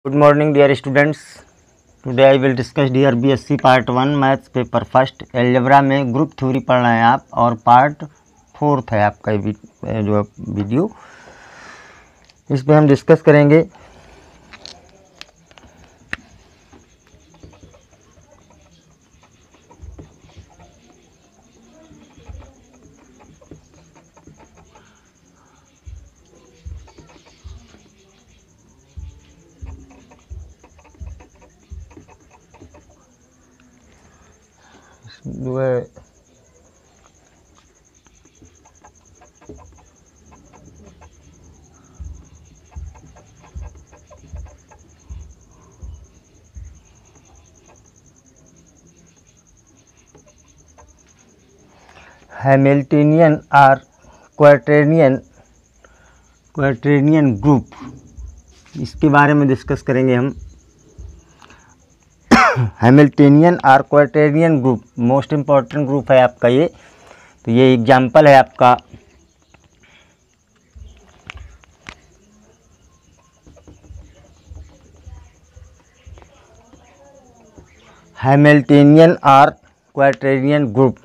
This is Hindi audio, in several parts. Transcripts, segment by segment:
Good morning dear students. Today I will discuss dear BSc Part 1 maths paper first algebra में ग्रुप थ्योरी पढ़ रहे हैं आप और पार्ट 4 है आपका जो वीडियो, इस पर हम डिस्कस करेंगे। जो है हैमिल्टनियन और क्वार्टेरियन ग्रुप, इसके बारे में डिस्कस करेंगे हम। हैमिल्टनियन और क्वार्टेरियन ग्रुप मोस्ट इम्पॉर्टेंट ग्रुप है आपका ये। तो ये एग्जाम्पल है आपका हैमिल्टनियन और क्वार्टेरियन ग्रुप।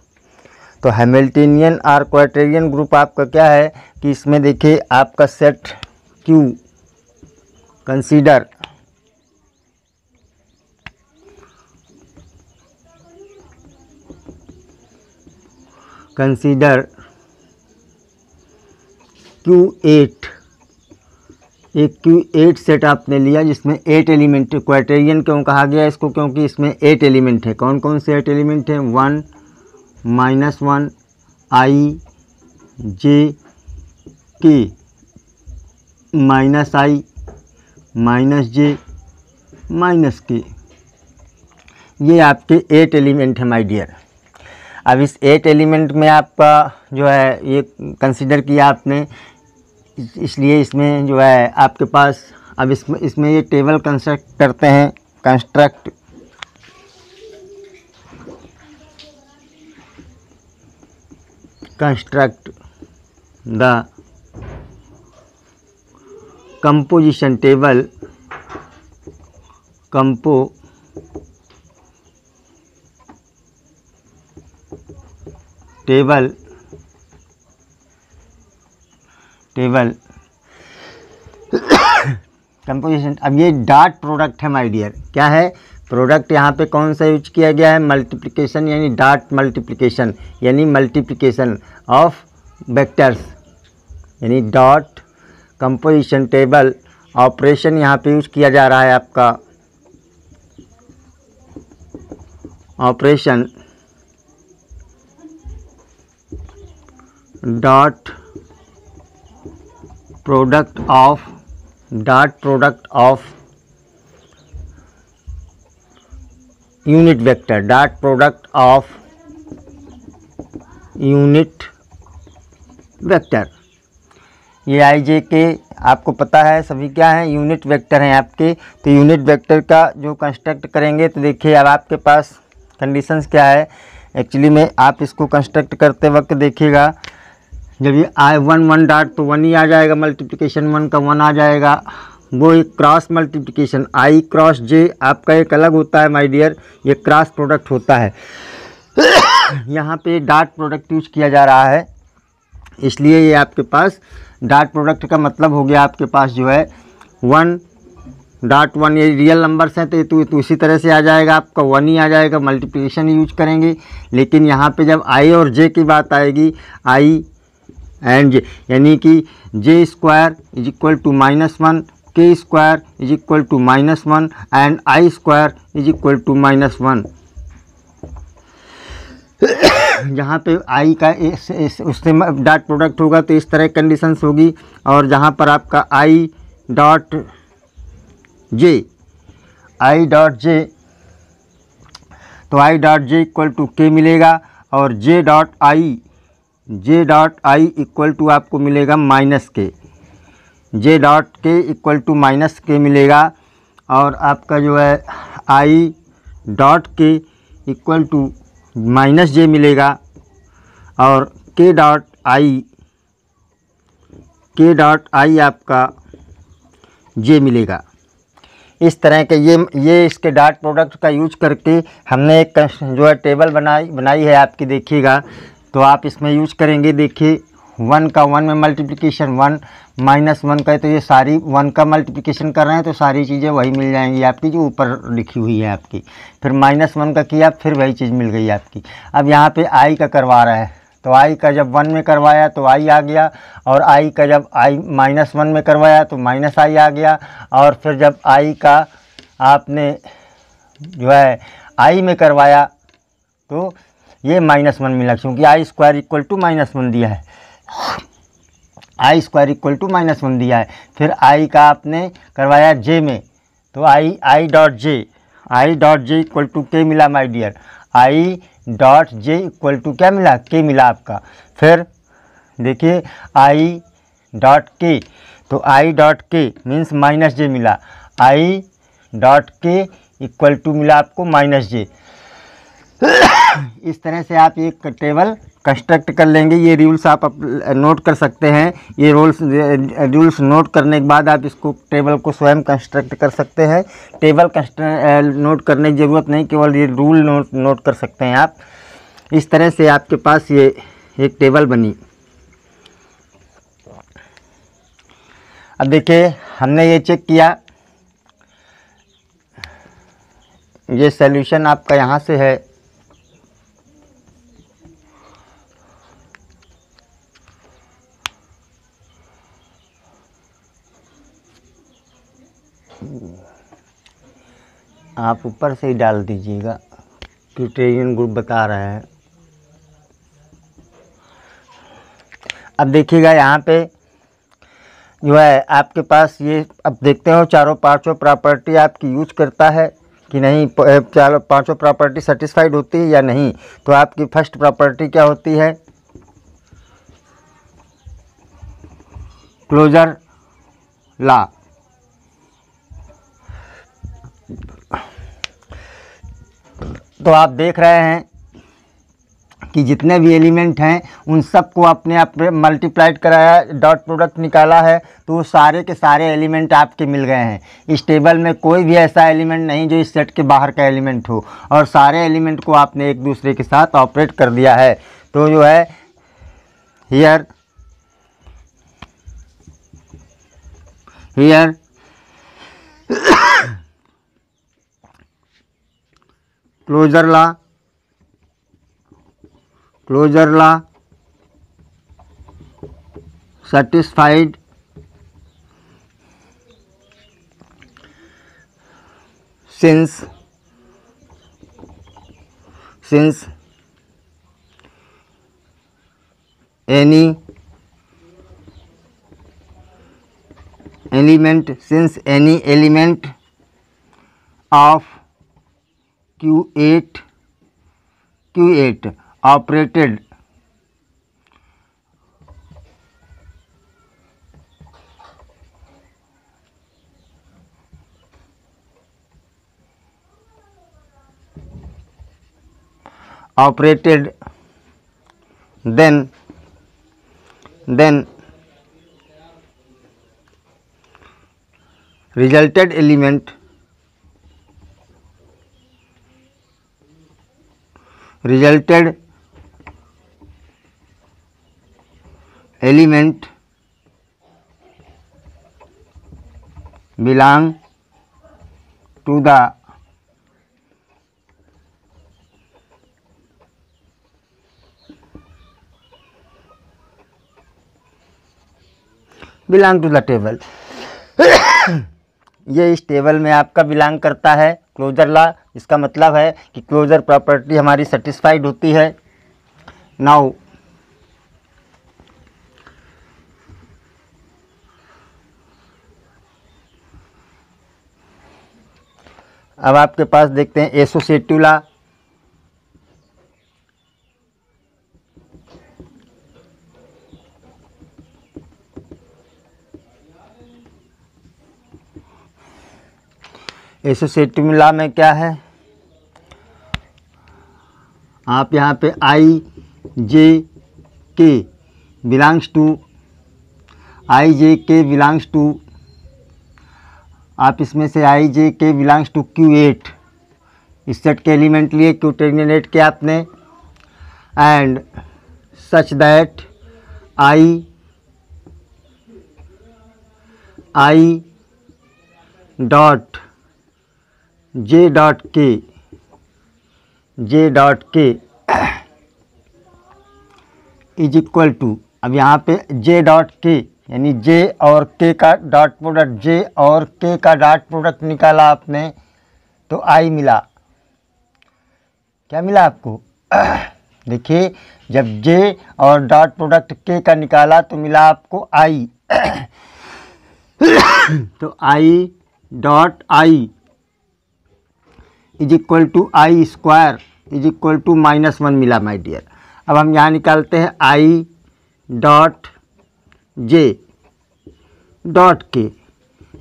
तो हैमिल्टनियन और क्वार्टेरियन ग्रुप आपका क्या है कि इसमें देखिए आपका सेट क्यू कंसीडर Q8, एक Q8 सेट आपने लिया जिसमें 8 एलिमेंट। क्वार्टेरियन क्यों कहा गया इसको? क्योंकि इसमें 8 एलिमेंट है। कौन कौन से 8 एलिमेंट हैं? 1 -1 I J K -I -J -K, ये आपके 8 एलिमेंट है माय डियर। अब इस 8 एलिमेंट में आपका जो है ये कंसीडर किया आपने, इसलिए इसमें जो है आपके पास अब इसमें ये टेबल कंस्ट्रक्ट करते हैं। Construct the composition table composition. अब ये डॉट प्रोडक्ट है माय डियर। क्या है? प्रोडक्ट। यहाँ पे कौन सा यूज किया गया है? मल्टीप्लिकेशन, यानी डॉट मल्टीप्लिकेशन, यानी मल्टीप्लिकेशन ऑफ वेक्टर्स, यानी डॉट कंपोजिशन टेबल ऑपरेशन यहाँ पे यूज किया जा रहा है आपका। Operation dot product of unit vector, dot product of unit vector. ये आई जे के आपको पता है सभी क्या है? यूनिट वेक्टर हैं आपके। तो यूनिट वेक्टर का जो कंस्ट्रक्ट करेंगे तो देखिए अब आपके पास कंडीशंस क्या है। एक्चुअली में आप इसको कंस्ट्रक्ट करते वक्त देखिएगा, जब ये I1 डॉट तो 1 ही आ जाएगा, मल्टीप्लिकेशन 1 का 1 आ जाएगा। वो एक cross multiplication I cross J आपका एक अलग होता है माय डियर, ये क्रॉस प्रोडक्ट होता है। यहाँ पे डॉट प्रोडक्ट यूज किया जा रहा है, इसलिए ये आपके पास डॉट प्रोडक्ट का मतलब हो गया आपके पास जो है 1.1। ये रियल नंबर्स हैं तो इसी तरह से आ जाएगा आपका 1 ही आ जाएगा, मल्टीप्लिकेशन यूज करेंगे। लेकिन यहाँ पे जब I और J की बात आएगी, I एंड J, यानी कि J square is equal to -1, K square is equal to -1 and I square is equal to -1। जहाँ पे I का उससे डॉट प्रोडक्ट होगा तो इस तरह कंडीशंस होगी। और जहाँ पर आपका I डॉट J, तो I dot J equal to K मिलेगा, और J dot I equal to आपको मिलेगा -K, J dot K equal to -K मिलेगा। और आपका जो है I dot K equal to -J मिलेगा, और K डॉट I आपका J मिलेगा। इस तरह के ये इसके डॉट प्रोडक्ट का यूज करके हमने एक जो है टेबल बनाई है आपकी, देखिएगा। तो आप इसमें यूज करेंगे, देखिए 1 का 1 में मल्टीप्लिकेशन 1 -1 का है, तो ये सारी 1 का मल्टीप्लिकेशन कर रहे हैं तो सारी चीज़ें वही मिल जाएंगी आपकी जो ऊपर लिखी हुई है आपकी। फिर -1 का किया, फिर वही चीज़ मिल गई आपकी। अब यहाँ पे i का करवा रहा है, तो i का जब 1 में करवाया तो i आ गया, और i का जब -1 में करवाया तो -i आ गया, और फिर जब i का आपने जो है i में करवाया तो ये -1 मिला, क्योंकि i² = -1 दिया है, i² = -1 दिया है। फिर i का आपने करवाया j में, तो i.j = k मिला माय डियर, i.j = क्या मिला, k मिला आपका। फिर देखिए i.k, तो i.k मीन्स -j मिला, i.k = मिला आपको -j। इस तरह से आप एक टेबल कंस्ट्रक्ट कर लेंगे। ये रूल्स आप नोट कर सकते हैं। ये रूल्स नोट करने के बाद आप इसको टेबल को स्वयं कंस्ट्रक्ट कर सकते हैं। टेबल नोट करने की ज़रूरत नहीं, केवल ये रूल नोट कर सकते हैं आप। इस तरह से आपके पास ये एक टेबल बनी। अब देखिए हमने ये चेक किया, ये सॉल्यूशन आपका यहाँ से है, आप ऊपर से ही डाल दीजिएगा, क्राइटेरियन ग्रुप बता रहा है। अब देखिएगा यहाँ पे जो है आपके पास ये, अब देखते हो चारों पांचों प्रॉपर्टी आपकी यूज करता है कि नहीं, चारों पांचों प्रॉपर्टी सेटिस्फाइड होती है या नहीं। तो आपकी फर्स्ट प्रॉपर्टी क्या होती है, क्लोजर लॉ। तो आप देख रहे हैं कि जितने भी एलिमेंट हैं उन सबको अपने आप मल्टीप्लाइड कराया, डॉट प्रोडक्ट निकाला है, तो वो सारे के सारे एलिमेंट आपके मिल गए हैं। इस टेबल में कोई भी ऐसा एलिमेंट नहीं जो इस सेट के बाहर का एलिमेंट हो, और सारे एलिमेंट को आपने एक दूसरे के साथ ऑपरेट कर दिया है। तो जो है here closure law satisfied since any element of Q8 operated then resulted element belong to the table. ये इस टेबल में आपका बिलोंग करता है क्लोजर लॉ। इसका मतलब है कि क्लोजर प्रॉपर्टी हमारी सेटिस्फाइड होती है। नाउ अब आपके पास देखते हैं एसोसिएटिव लॉ। एसोसिएटिव लॉ में क्या है, आप यहाँ पे आई जे के बिलोंग्स टू आप इसमें से आई जे के बिलोंग्स टू Q8 इस सेट के एलिमेंट लिए, Q टर्मिनेट किया आपने, and such that I dot J dot K is equal to, अब यहाँ पे J डॉट K यानी J और K का डॉट प्रोडक्ट, J और K का डॉट प्रोडक्ट निकाला आपने तो I मिला। क्या मिला आपको? देखिए, जब J और डॉट प्रोडक्ट K का निकाला तो मिला आपको I। तो I dot I is equal to I square is equal to -1 मिला माय डियर। अब हम यहाँ निकालते हैं I dot J dot K,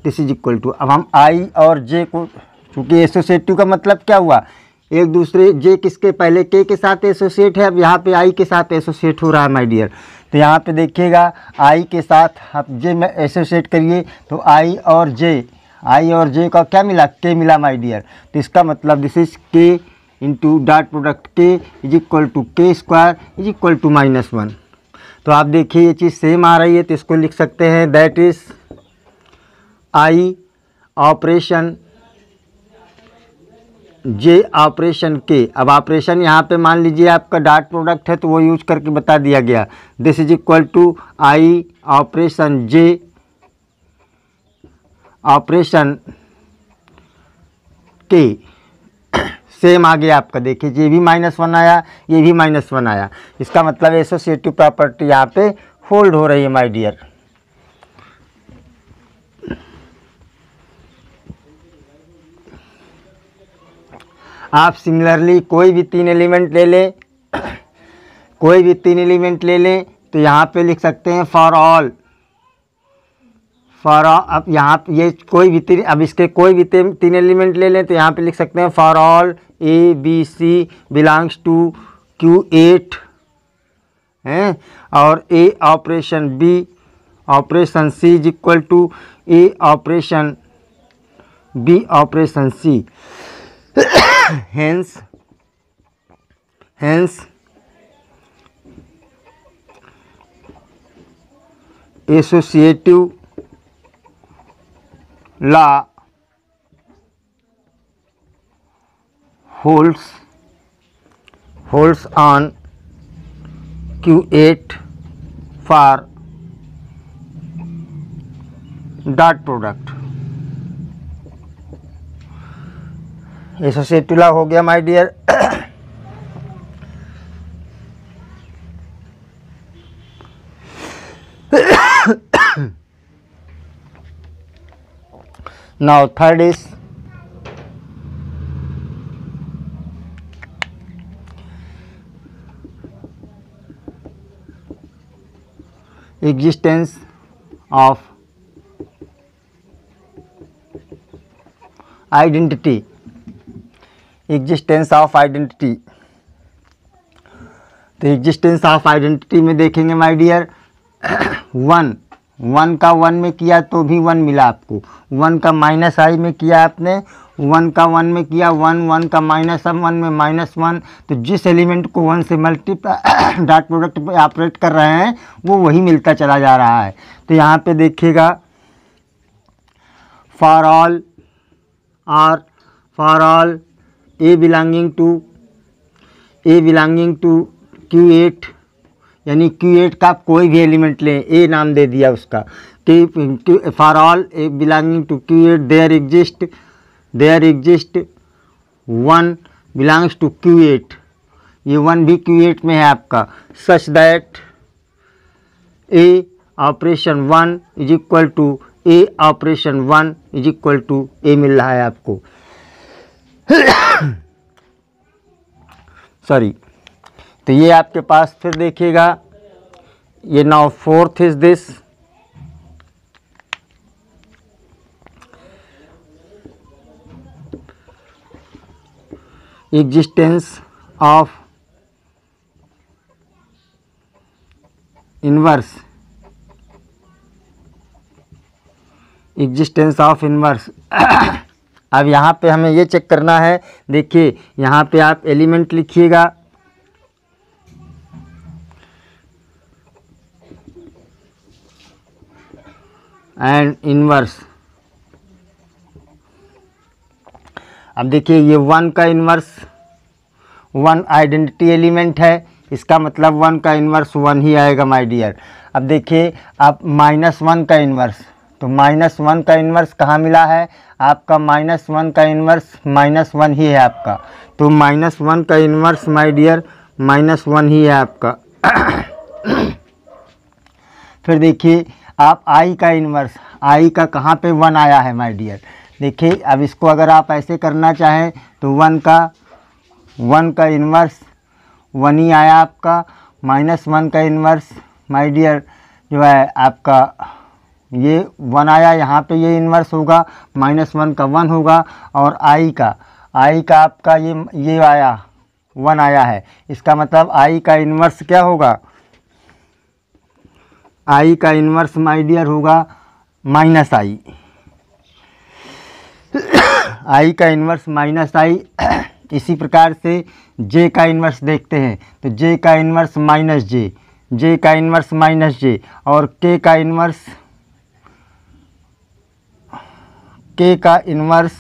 this is equal to, अब हम I और J को, चूँकि एसोसिएटिव का मतलब क्या हुआ, एक दूसरे, J किसके पहले K के साथ एसोसिएट है, अब यहाँ पे I के साथ एसोसिएट हो रहा है माय डियर। तो यहाँ पे देखिएगा I के साथ आप J में एसोसिएट करिए तो I और J का क्या मिला, K मिला माय डियर। तो इसका मतलब this is K into dot product K is equal to K square is equal to -1। तो आप देखिए ये चीज़ सेम आ रही है, तो इसको लिख सकते हैं that is I operation J operation K। अब ऑपरेशन यहाँ पे मान लीजिए आपका डॉट प्रोडक्ट है तो वो यूज करके बता दिया गया, this is equal to I operation J operation K। Same आ गया आपका, देखिए ये भी -1 आया, ये भी -1 आया, इसका मतलब एसोसिएटिव प्रॉपर्टी यहाँ पे होल्ड हो रही है माय डियर। आप सिमिलरली कोई भी 3 एलिमेंट ले लें, तो यहाँ पे लिख सकते हैं फॉर ऑल, अब यहाँ ये कोई भी 3, अब इसके कोई भी 3 एलिमेंट ले लें तो यहाँ पे लिख सकते हैं for all ABC belongs to Q8 हैं, और A operation B operation C is equal to A operation B operation C। hence associative law holds on Q8 for dot product। Associative law हो गया my dear. Now third is existence of identity। Existence of identity, तो एग्जिस्टेंस ऑफ आइडेंटिटी में देखेंगे माय डियर, 1 का 1 में किया तो भी 1 मिला आपको, 1 का -I में किया आपने, 1 का 1 में किया 1 का -1 में -1, तो जिस एलिमेंट को 1 से मल्टीप्लाई डॉट प्रोडक्ट पे ऑपरेट कर रहे हैं वो वही मिलता चला जा रहा है। तो यहाँ पे देखिएगा for all A belonging to Q8, यानी Q8 का कोई भी एलिमेंट लें, A नाम दे दिया उसका, for all A belonging to Q8 there exist 1 belongs to Q8, ये 1 भी Q8 में है आपका, such that A operation 1 is equal to A operation 1 is equal to A मिल रहा है आपको। सॉरी, तो ये आपके पास फिर देखिएगा, ये now fourth is this, existence of existence of inverse. अब यहाँ पे हमें ये चेक करना है, देखिए यहाँ पे आप एलिमेंट लिखिएगा, एंड इन्वर्स। अब देखिए ये 1 का इन्वर्स 1 आइडेंटिटी एलिमेंट है, इसका मतलब 1 का इन्वर्स 1 ही आएगा माय डियर। अब देखिए आप -1 का इन्वर्स, तो -1 का इन्वर्स कहाँ मिला है आपका, -1 का इन्वर्स -1 ही है आपका, तो -1 का इन्वर्स माय डियर -1 ही है आपका। फिर देखिए आप i का इन्वर्स, i का कहाँ पे 1 आया है माय डियर। देखिए अब इसको अगर आप ऐसे करना चाहें तो 1 का इन्वर्स 1 ही आया आपका, -1 का इन्वर्स माय डियर जो है आपका ये 1 आया, यहाँ पे ये इन्वर्स होगा, -1 का 1 होगा, और i का आपका ये आया 1 आया है, इसका मतलब i का इन्वर्स क्या होगा, i का इन्वर्स माय डियर होगा -i, i का इन्वर्स -i। इसी प्रकार से j का इन्वर्स देखते हैं, तो j का इन्वर्स -j का इन्वर्स -j, और k का इन्वर्स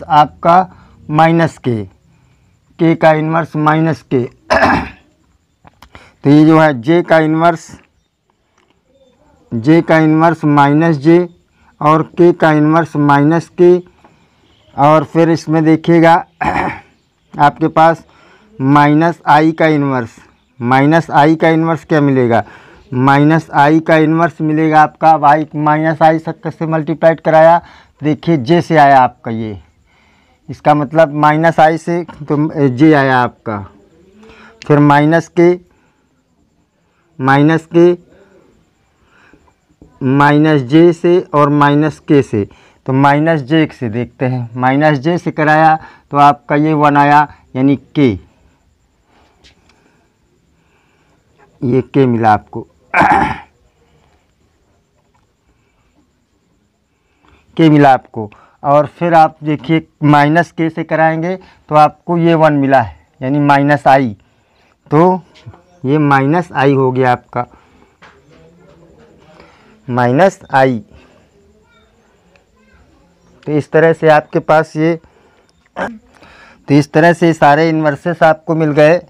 आपका -k का इन्वर्स -k। तो ये जो है j का इन्वर्स -j और k का इन्वर्स -k, और फिर इसमें देखिएगा आपके पास -i का इन्वर्स क्या मिलेगा, -i का इन्वर्स मिलेगा आपका। अब i -i से मल्टीप्लाइड कराया, देखिए j से आया आपका ये, इसका मतलब -i से तो j आया आपका, फिर -k -j से और -k से, तो -j से देखते हैं, -j से कराया तो आपका ये 1 आया, यानी k, ये k मिला आपको। k मिला आपको, और फिर आप देखिए -k से कराएंगे तो आपको ये 1 मिला है, यानी -i, तो ये -i हो गया आपका, -i। तो इस तरह से आपके पास ये, तो इस तरह से सारे इन्वर्सेस आपको मिल गए।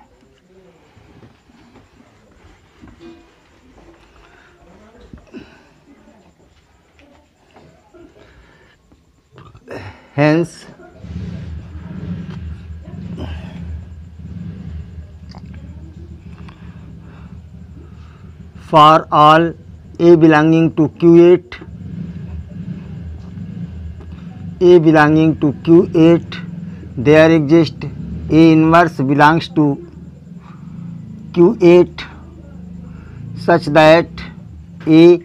Hence for all A belonging to Q8, there exists A inverse belongs to Q8 such that A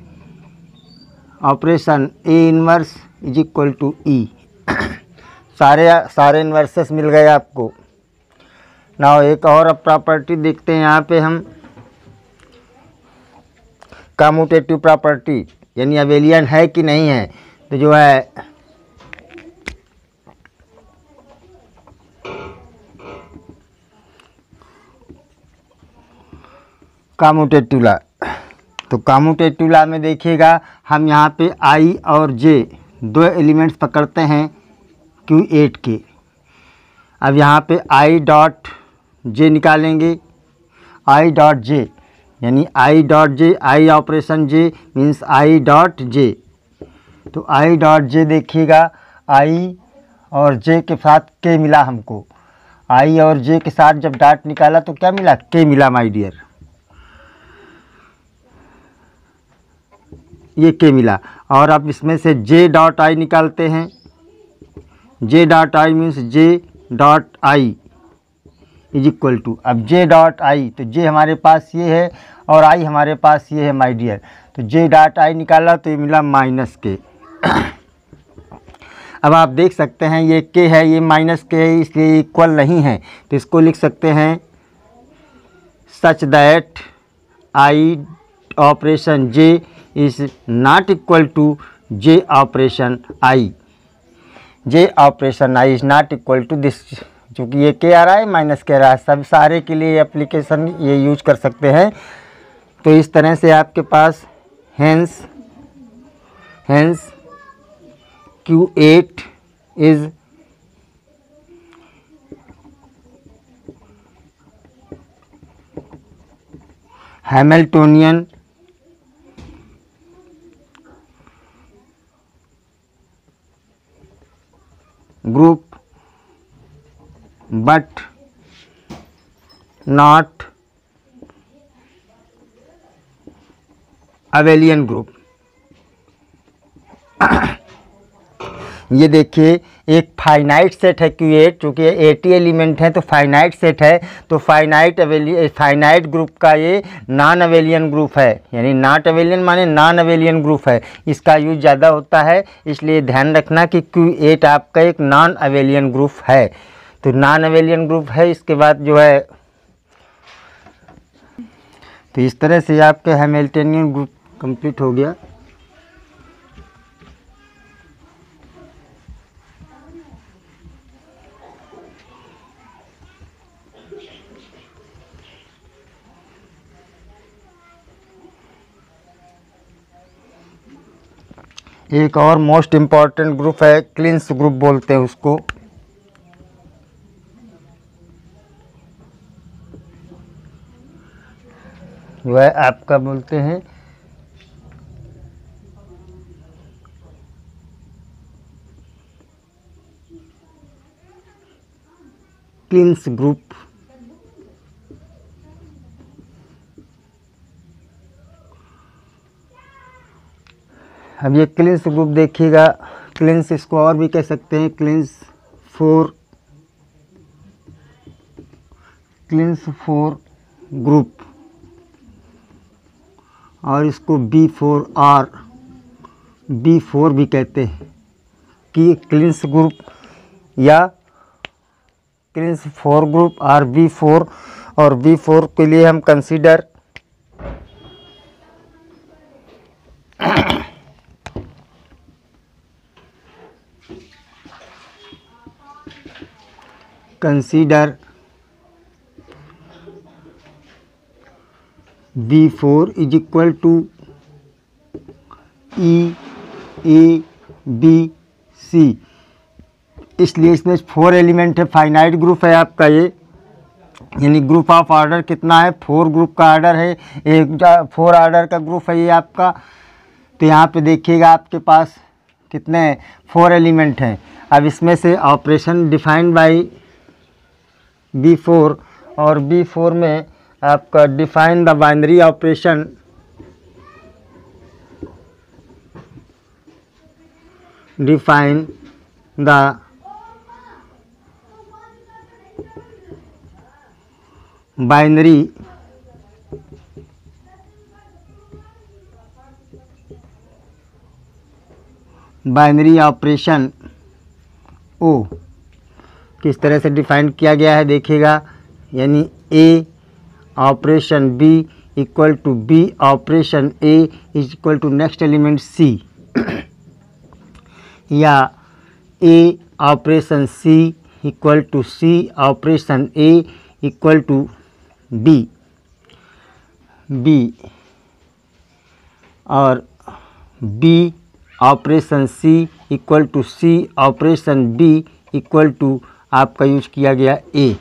operation A inverse is equal to E। सारे इन्वर्सेस मिल गए आपको। नाउ एक और प्रॉपर्टी देखते हैं यहाँ पे हम, कम्यूटेटिव प्रॉपर्टी, यानी अबेलियन है कि नहीं है। तो जो है कम्यूटेटिव लॉ, तो कम्यूटेटिव लॉ में देखिएगा हम यहाँ पे i और j दो एलिमेंट्स पकड़ते हैं Q8 के। अब यहाँ पे i डॉट j निकालेंगे, i डॉट j यानी i dot j, i operation j means i dot j। तो i डॉट j देखिएगा, i और j के साथ k मिला हमको, i और j के साथ जब डॉट निकाला तो क्या मिला, k मिला माय डियर, ये k मिला। और अब इसमें से j डॉट i निकालते हैं, j dot i means j dot i is equal to, अब j डॉट i, तो j हमारे पास ये है और i हमारे पास ये है माय डियर, तो j डॉट i निकाला तो ये मिला -k। अब आप देख सकते हैं ये k है, ये -k है, इसलिए इक्वल नहीं है, तो इसको लिख सकते हैं such that i operation j is not equal to J operation I, J operation I is not equal to this, चूँकि ये के आ रहा है माइनस के आ रहा है, सब सारे के लिए एप्लीकेशन ये यूज कर सकते हैं। तो इस तरह से आपके पास hence Q8 is Hamiltonian group but not abelian group. ये देखिए एक फाइनाइट सेट है Q8, चूँकि 80 एलिमेंट हैं तो फाइनाइट सेट है, तो फाइनाइट ग्रुप का ये नॉन अवेलियन ग्रुप है, यानी नॉट अवेलियन माने नॉन अवेलियन ग्रुप है, इसका यूज ज़्यादा होता है, इसलिए ध्यान रखना कि Q8 आपका एक नॉन अवेलियन ग्रुप है। तो नॉन अवेलियन ग्रुप है, इसके बाद जो है तो इस तरह से आपका हैमिल्टनियन ग्रुप कंप्लीट हो गया। एक और मोस्ट इम्पॉर्टेंट ग्रुप है, क्लिंस ग्रुप बोलते हैं उसको। वह आपका बोलते हैं क्लिंस ग्रुप। अब ये क्लिंस ग्रुप देखिएगा, क्लिंस इसको और भी कह सकते हैं क्लिंस 4 ग्रुप, और इसको B4 भी कहते हैं कि क्लिंस ग्रुप या क्लिंस 4 ग्रुप और B4। और B4 के लिए हम consider B4 is equal to EABC, इसलिए इसमें 4 एलिमेंट है, फाइनाइट ग्रुप है आपका ये, यानी ग्रुप ऑफ ऑर्डर कितना है, 4 ग्रुप का ऑर्डर है, एक 4 ऑर्डर का ग्रुप है ये आपका। तो यहाँ पे देखिएगा आपके पास कितने 4 एलिमेंट हैं। अब इसमें से ऑपरेशन डिफाइंड बाय B4, और B4 में आपका define the binary operation, define the binary operation O किस तरह से डिफाइन किया गया है देखिएगा, यानी A operation B equal to B operation A is equal to next element C, या A operation C equal to C operation A equal to B, और B operation C equal to C operation B equal to आपका यूज किया गया A,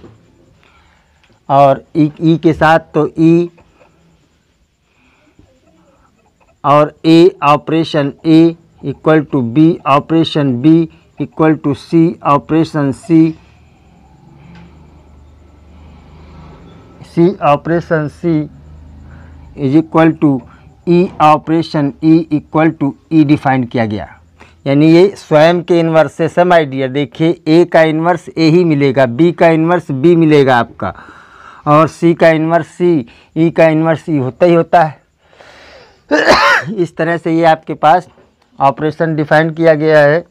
और E के साथ तो E और A operation A equal to B operation B equal to C operation C operation C is equal to E operation E equal to E define किया गया। यानी ये स्वयं के इन्वर्स से सम आइडिया देखिए, A का इन्वर्स A ही मिलेगा, B का इन्वर्स B मिलेगा आपका, और C का इन्वर्स C, E का इन्वर्स E होता ही होता है। इस तरह से ये आपके पास ऑपरेशन डिफाइन किया गया है।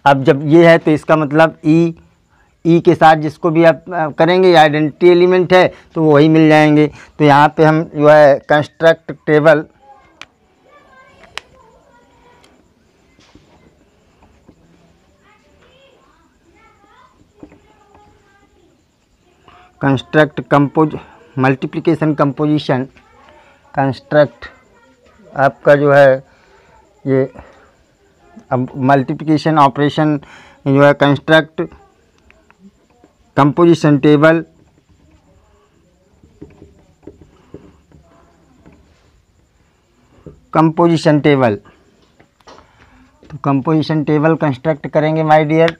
अब जब ये है तो इसका मतलब E के साथ जिसको भी आप करेंगे आइडेंटिटी एलिमेंट है तो वही मिल जाएंगे। तो यहाँ पे हम जो है construct table construct multiplication composition, construct आपका जो है ये अब मल्टीप्लिकेशन ऑपरेशन जो है, construct composition table, composition table. तो कंपोजिशन टेबल कंस्ट्रक्ट करेंगे माय डियर।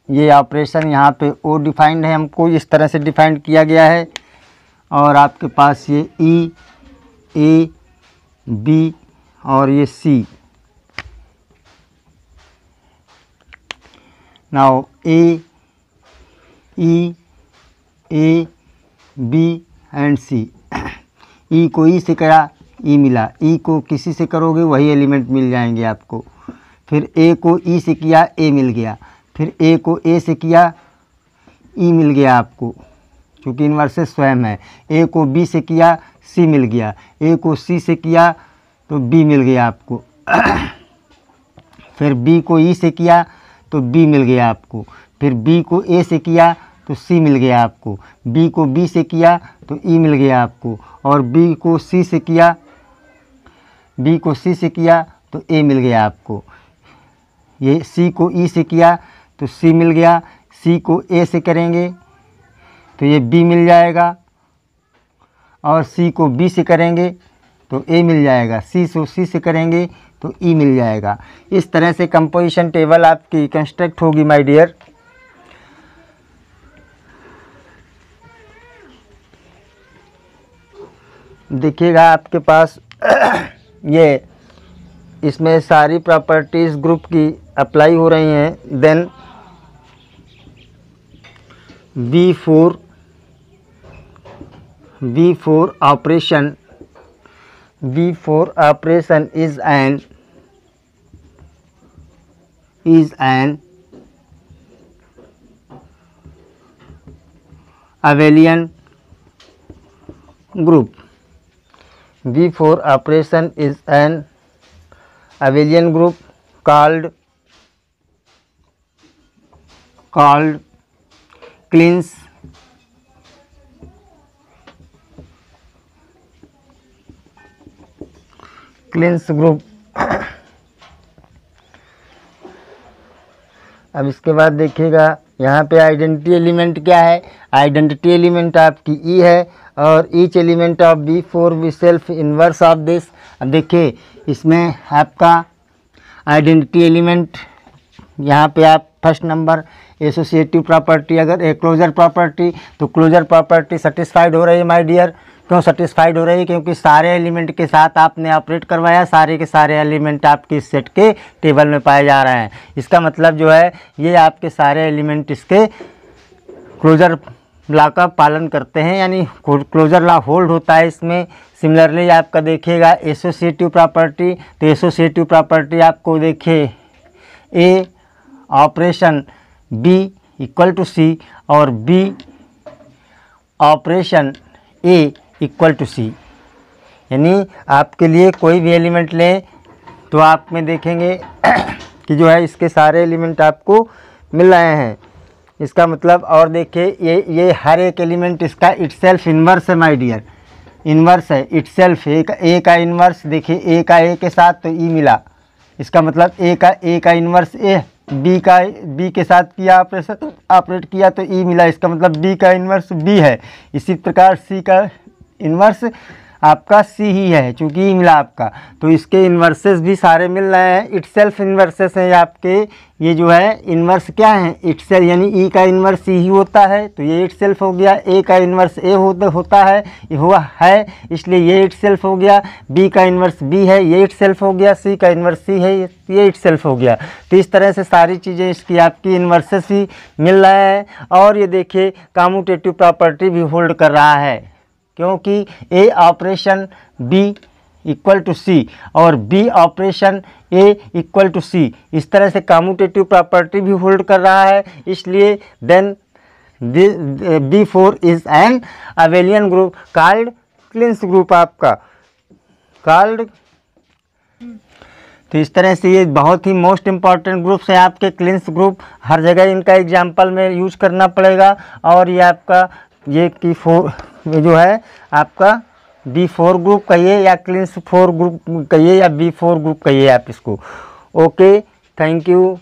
ये ऑपरेशन यहाँ पे ओ डिफाइंड है, हमको इस तरह से डिफाइंड किया गया है। और आपके पास ये ई, ए, बी और ये C. Now A, E, A, B and C. E को ई से करा, ई मिला। ई को किसी से करोगे वही एलिमेंट मिल जाएंगे आपको। फिर ए को ई से किया, ए मिल गया। फिर ए को ए से किया, ई मिल गया आपको, क्योंकि इन्वर्सेस स्वयं है। ए को बी से किया, सी मिल गया। ए को सी से किया तो बी मिल गया आपको। फिर बी को ई से किया तो बी मिल गया आपको। फिर बी को ए से किया तो सी मिल गया आपको। बी को बी से किया तो ई मिल गया आपको। और बी को सी से किया तो ए मिल गया आपको। ये सी को ई से किया तो सी मिल गया। सी को ए से करेंगे तो ये बी मिल जाएगा। और सी को बी से करेंगे तो ए मिल जाएगा। सी को सी से करेंगे तो ई मिल जाएगा। इस तरह से कंपोजिशन टेबल आपकी कंस्ट्रक्ट होगी माय डियर। देखिएगा आपके पास ये इसमें सारी प्रॉपर्टीज़ ग्रुप की अप्लाई हो रही हैं। Then V4 operation is an abelian group. V4 operation is an abelian group called Kleene group. अब इसके बाद देखिएगा यहाँ पे आइडेंटिटी एलिमेंट क्या है। आइडेंटिटी एलिमेंट आपकी ई है और ईच एलिमेंट ऑफ V4 भी सेल्फ इन्वर्स ऑफ दिस। अब देखिए इसमें आपका आइडेंटिटी एलिमेंट यहाँ पे आप फर्स्ट नंबर एसोसिएटिव प्रॉपर्टी, अगर ए क्लोजर प्रॉपर्टी, तो क्लोजर प्रॉपर्टी सेटिस्फाइड हो रही है माय डियर। क्यों सेटिस्फाइड हो रही है? क्योंकि सारे एलिमेंट के साथ आपने ऑपरेट करवाया, सारे के सारे एलिमेंट आपके इस सेट के टेबल में पाए जा रहे हैं। इसका मतलब जो है ये आपके सारे एलिमेंट इसके क्लोजर लॉ का पालन करते हैं, यानी क्लोजर लॉ होल्ड होता है इसमें। सिमिलरली आपका देखिएगा एसोसिएटिव प्रॉपर्टी, तो एसोसिएटिव प्रॉपर्टी आपको देखिए A operation B equal to C और B operation A equal to C. यानी आपके लिए कोई भी एलिमेंट लें तो आप में देखेंगे कि जो है इसके सारे एलिमेंट आपको मिल रहे हैं। इसका मतलब और देखिए ये हर एक एलिमेंट इसका इटसेल्फ इन्वर्स है माय डियर, इन्वर्स है इटसेल्फ। ए का इन्वर्स देखिए, ए का ए के साथ तो ई मिला, इसका मतलब ए का इन्वर्स ए, बी के साथ किया ऑपरेट किया तो ई मिला, इसका मतलब बी का इन्वर्स बी है। इसी प्रकार सी का इन्वर्स आपका सी ही है, चूँकि ई मिला आपका, तो इसके इन्वर्सेस भी सारे मिल रहे हैं। इटसेल्फ इन्वर्सेस हैं आपके। ये जो है इन्वर्स क्या है? इटसेल्फ, यानी ई का इन्वर्स ई ही होता है तो ये इटसेल्फ हो गया। ए का इन्वर्स ए होता है, ये हुआ है, इसलिए ये इटसेल्फ हो गया। बी का इन्वर्स बी है, ये इटसेल्फ हो गया। सी का इन्वर्स सी है, ये इटसेल्फ हो गया। तो इस तरह से सारी चीज़ें इसकी आपकी इन्वर्सेस ही मिल रहे हैं। और ये देखिए कम्यूटेटिव प्रॉपर्टी भी होल्ड कर रहा है, क्योंकि A operation B equal to C और B operation A equal to C, इस तरह से कम्यूटेटिव प्रॉपर्टी भी होल्ड कर रहा है। इसलिए then B4 is an abelian group called Klein's group. आपका कॉल्ड तो इस तरह से ये बहुत ही मोस्ट इम्पॉर्टेंट ग्रुप्स हैं आपके, क्लिंस ग्रुप। हर जगह इनका एग्जाम्पल में यूज करना पड़ेगा। और ये आपका ये T4 जो है आपका B4 ग्रुप कहिए या क्लिंस 4 ग्रुप कहिए या B4 ग्रुप कहिए आप इसको। Okay, thank you.